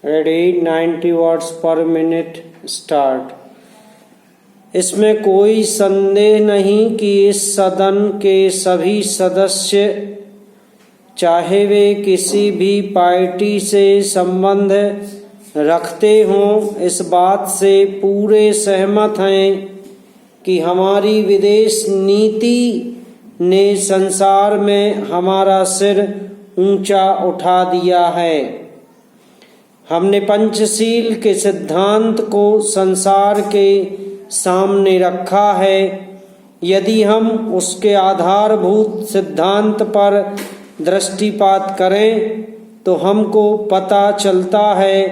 Ready 90 words पर minute start. इसमें कोई संदेह नहीं कि इस सदन के सभी सदस्य, चाहे वे किसी भी पार्टी से संबंध रखते हों, इस बात से पूरे सहमत हैं कि हमारी विदेश नीति ने संसार में हमारा सिर ऊंचा उठा दिया है। हमने पंचशील के सिद्धांत को संसार के सामने रखा है। यदि हम उसके आधारभूत सिद्धांत पर दृष्टिपात करें तो हमको पता चलता है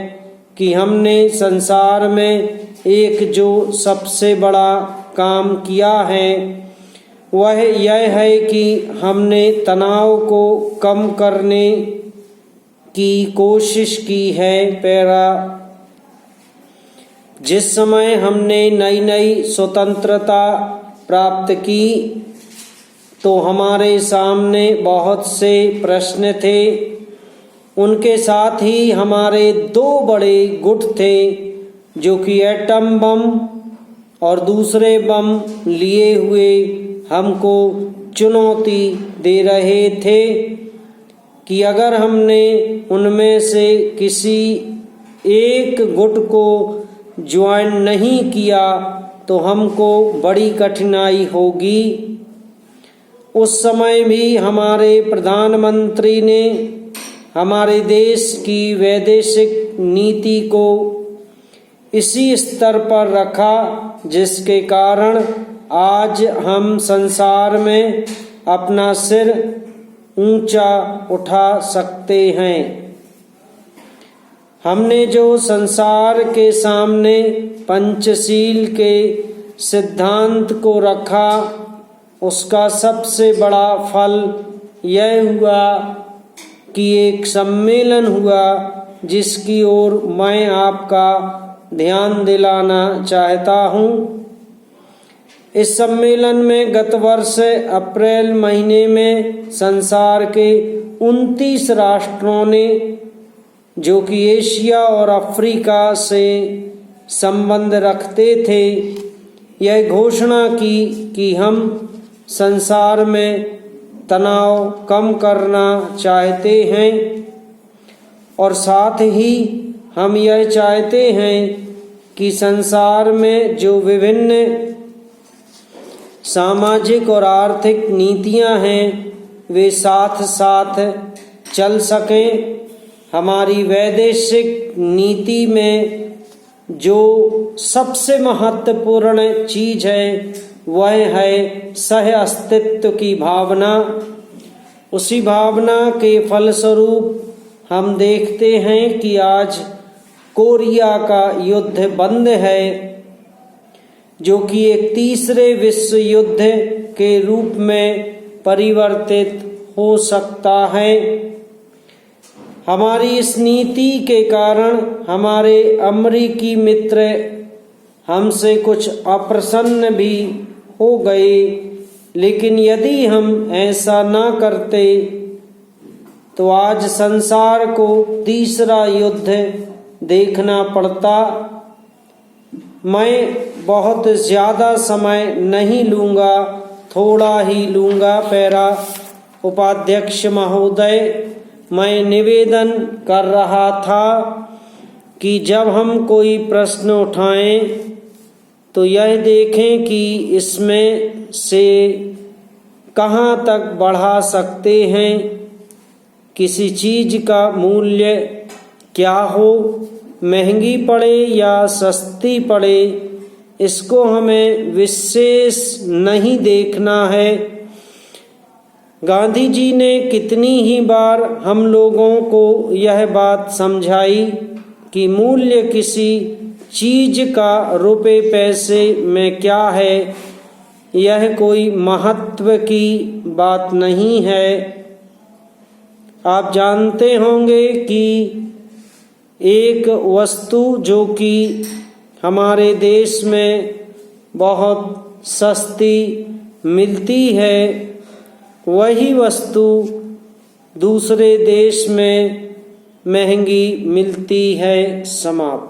कि हमने संसार में एक जो सबसे बड़ा काम किया है वह यह है कि हमने तनाव को कम करने की कोशिश की है। जिस समय हमने नई नई स्वतंत्रता प्राप्त की तो हमारे सामने बहुत से प्रश्न थे। उनके साथ ही हमारे दो बड़े गुट थे जो कि एटम बम और दूसरे बम लिए हुए हमको चुनौती दे रहे थे कि अगर हमने उनमें से किसी एक गुट को ज्वाइन नहीं किया तो हमको बड़ी कठिनाई होगी। उस समय भी हमारे प्रधानमंत्री ने हमारे देश की वैदेशिक नीति को इसी स्तर पर रखा जिसके कारण आज हम संसार में अपना सिर ऊंचा उठा सकते हैं। हमने जो संसार के सामने पंचशील के सिद्धांत को रखा उसका सबसे बड़ा फल यह हुआ कि एक सम्मेलन हुआ जिसकी ओर मैं आपका ध्यान दिलाना चाहता हूँ। इस सम्मेलन में गत वर्ष अप्रैल महीने में संसार के 29 राष्ट्रों ने, जो कि एशिया और अफ्रीका से संबंध रखते थे, यह घोषणा की कि हम संसार में तनाव कम करना चाहते हैं और साथ ही हम यह चाहते हैं कि संसार में जो विभिन्न सामाजिक और आर्थिक नीतियां हैं वे साथ साथ चल सकें। हमारी वैदेशिक नीति में जो सबसे महत्वपूर्ण चीज है वह है सह अस्तित्व की भावना। उसी भावना के फलस्वरूप हम देखते हैं कि आज कोरिया का युद्ध बंद है, जो कि एक तीसरे विश्व युद्ध के रूप में परिवर्तित हो सकता है। हमारी इस नीति के कारण हमारे अमेरिकी मित्र हमसे कुछ अप्रसन्न भी हो गए, लेकिन यदि हम ऐसा ना करते तो आज संसार को तीसरा युद्ध देखना पड़ता। मैं बहुत ज़्यादा समय नहीं लूँगा, थोड़ा ही लूँगा। उपाध्यक्ष महोदय, मैं निवेदन कर रहा था कि जब हम कोई प्रश्न उठाएं तो यह देखें कि इसमें से कहाँ तक बढ़ा सकते हैं। किसी चीज़ का मूल्य क्या हो, महंगी पड़े या सस्ती पड़े, इसको हमें विशेष नहीं देखना है। गांधी जी ने कितनी ही बार हम लोगों को यह बात समझाई कि मूल्य किसी चीज का रुपए पैसे में क्या है, यह कोई महत्व की बात नहीं है। आप जानते होंगे कि एक वस्तु जो कि हमारे देश में बहुत सस्ती मिलती है, वही वस्तु दूसरे देश में महंगी मिलती है। समाप्त।